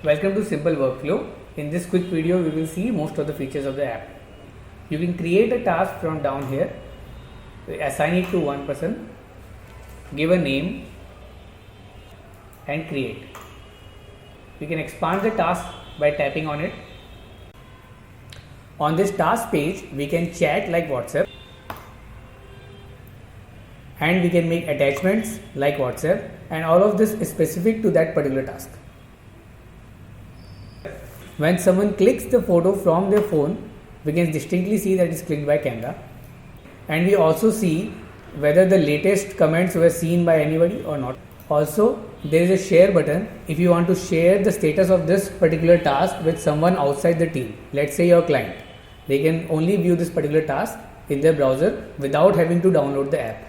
Welcome to Simple Workflow. In this quick video, we will see most of the features of the app. You can create a task from down here, assign it to one person, give a name and create. You can expand the task by tapping on it. On this task page, we can chat like WhatsApp and we can make attachments like WhatsApp, and all of this is specific to that particular task. When someone clicks the photo from their phone, we can distinctly see that it's clicked by camera, and we also see whether the latest comments were seen by anybody or not. Also, there is a share button if you want to share the status of this particular task with someone outside the team. Let's say your client. They can only view this particular task in their browser without having to download the app.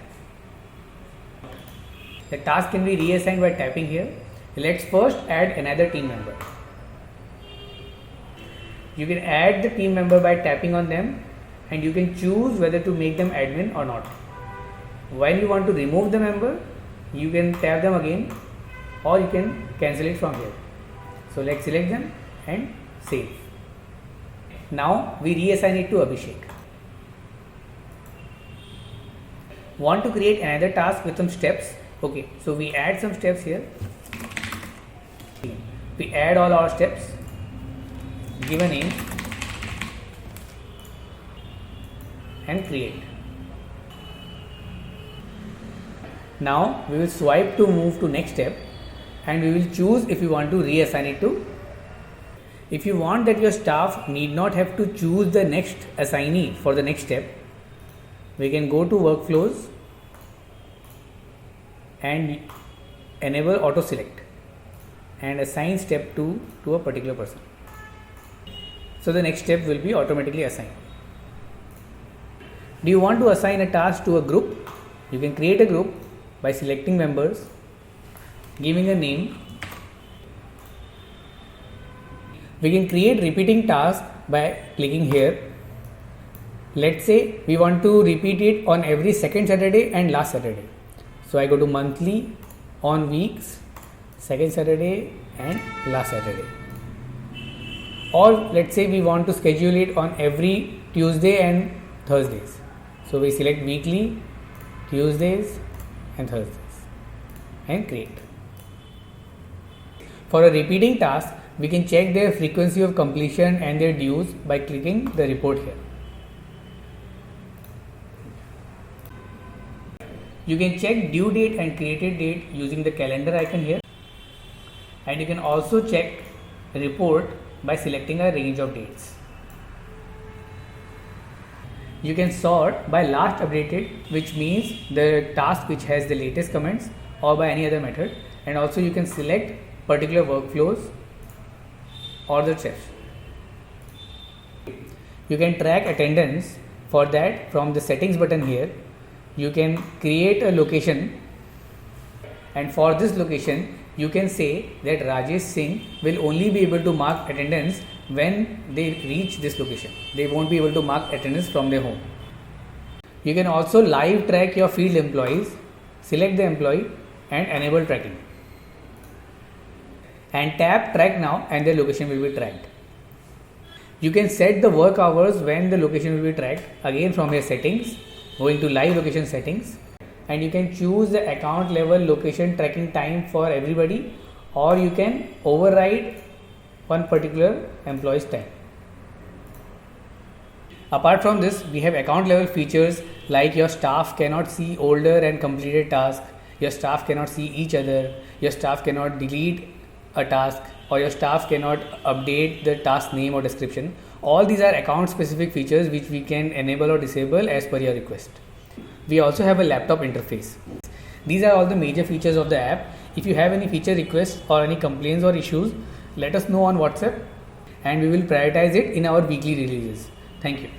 The task can be reassigned by tapping here. Let's first add another team member. You can add the team member by tapping on them, and you can choose whether to make them admin or not. When you want to remove the member, you can tap them again, or you can cancel it from here. So let's select them and save. Now we reassign it to Abhishek. Want to create another task with some steps? Okay, so we add some steps here. We add all our steps, give a name and create. Now we will swipe to move to next step, and we will choose if you want to reassign it to. If you want that your staff need not have to choose the next assignee for the next step, we can go to workflows and enable auto select and assign step 2 to a particular person. So the next step will be automatically assigned. Do you want to assign a task to a group? You can create a group by selecting members, giving a name. We can create repeating tasks by clicking here. Let's say we want to repeat it on every second Saturday and last Saturday. So I go to monthly, on weeks, second Saturday and last Saturday. Or let's say we want to schedule it on every Tuesday and Thursdays. So we select weekly, Tuesdays and Thursdays and create. For a repeating task, we can check their frequency of completion and their dues by clicking the report here. You can check due date and created date using the calendar icon here, and you can also check report by selecting a range of dates. You can sort by last updated, which means the task which has the latest comments, or by any other method, and also you can select particular workflows or the steps. You can track attendance. For that, from the settings button here, you can create a location, and for this location you can say that Rajesh Singh will only be able to mark attendance when they reach this location. They won't be able to mark attendance from their home. You can also live track your field employees. Select the employee and enable tracking, and tap track now and their location will be tracked. You can set the work hours when the location will be tracked, again from your settings, going to live location settings, and you can choose the account level location tracking time for everybody, or you can override one particular employee's time. Apart from this, we have account level features like your staff cannot see older and completed tasks, your staff cannot see each other, your staff cannot delete a task, or your staff cannot update the task name or description. All these are account specific features which we can enable or disable as per your request. We also have a laptop interface. These are all the major features of the app. If you have any feature requests or any complaints or issues, let us know on WhatsApp and we will prioritize it in our weekly releases. Thank you.